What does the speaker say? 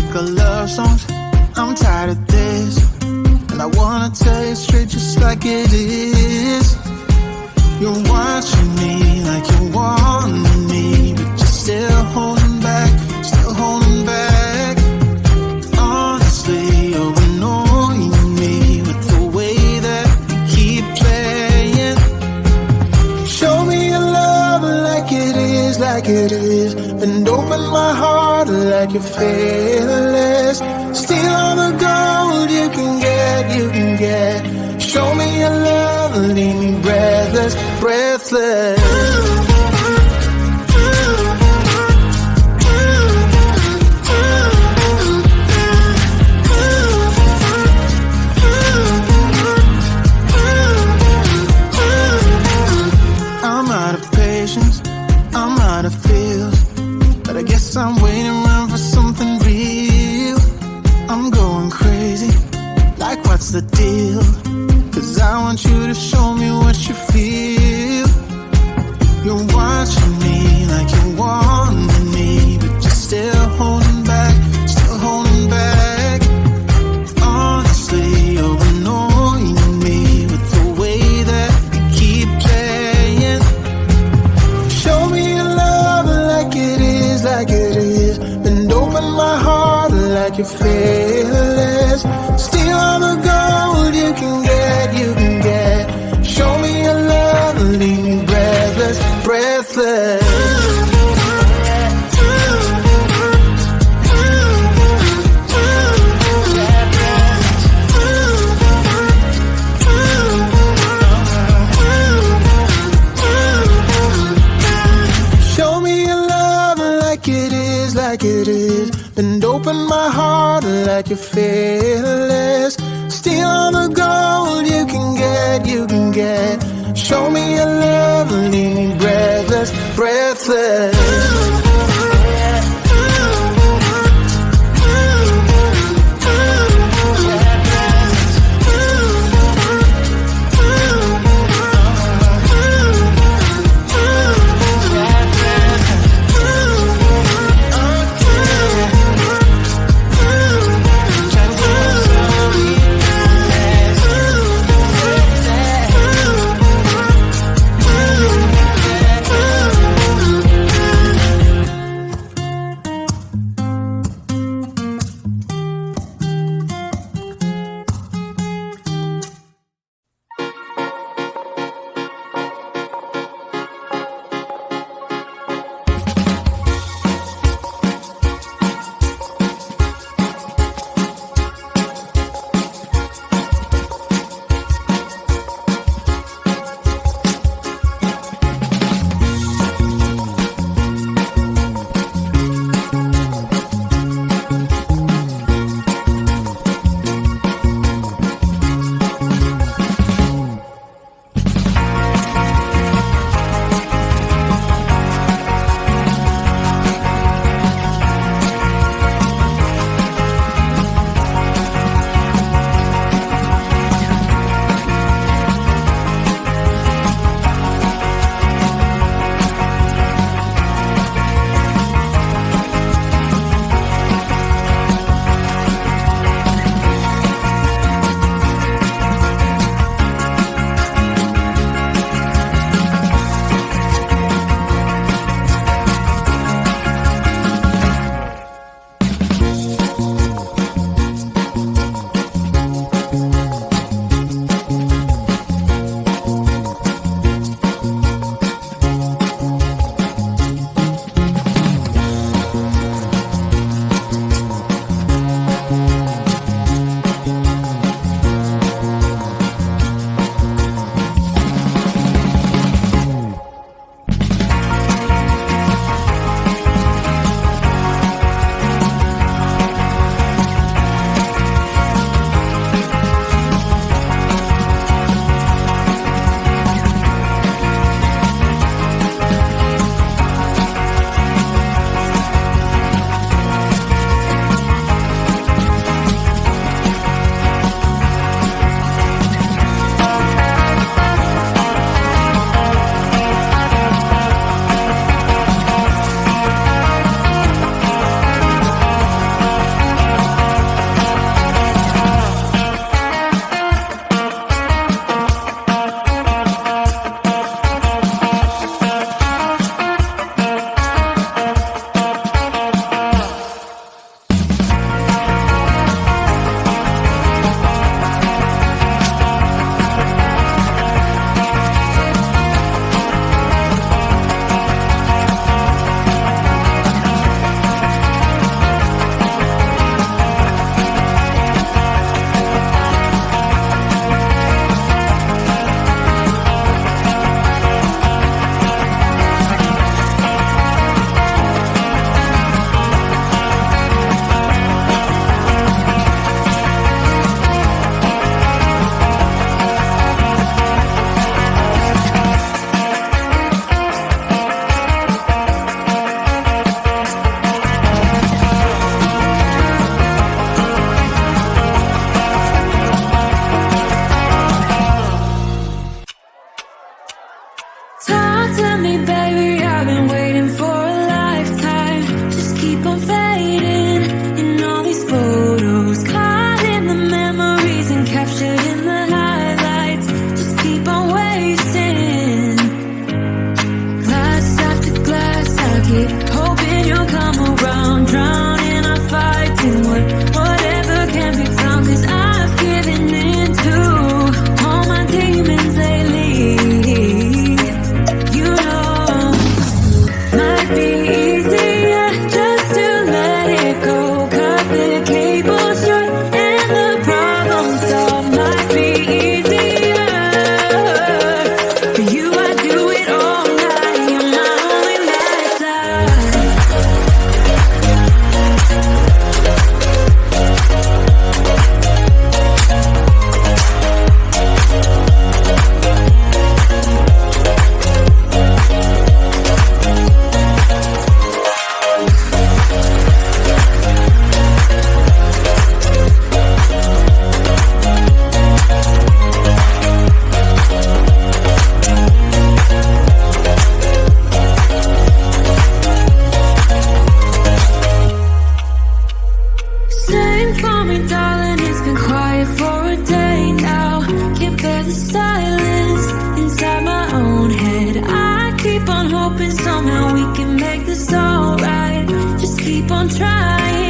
make our love songs. I'm tired of this, and I wanna tell you straight just like it is. You're watching me like you want me, but you're still holding back, still holding back. Honestly, you're annoying me with the way that you keep playing. Show me your love like it is, like it is. And open my heart like you're fearless. Steal all the gold you can get, you can get. Show me your love, leave me breathless, breathless. I'm out of patience, I'm out of feels, but I guess I'm waiting around for something real. I'm going crazy, like what's the deal? 'Cause I want you to show me what you feel. You're watching me like you want me, but you're still holding back, still holding back. Honestly, you're annoying me with the way that you keep playing. Show me your love like it is, like it is. And open my heart like you're fearless. Steal all the gold you can get, you can get. Show me your love, leave me breathless, breathless. Show me your love like it is, like it is. And open my heart like you're fearless. Steal all the gold you can get, you can get. Show me your love, leave me breathless, breathless. me, darling, it's been quiet for a day now. Can't bear the silence inside my own head. I keep on hoping somehow we can make this alright. Just keep on trying.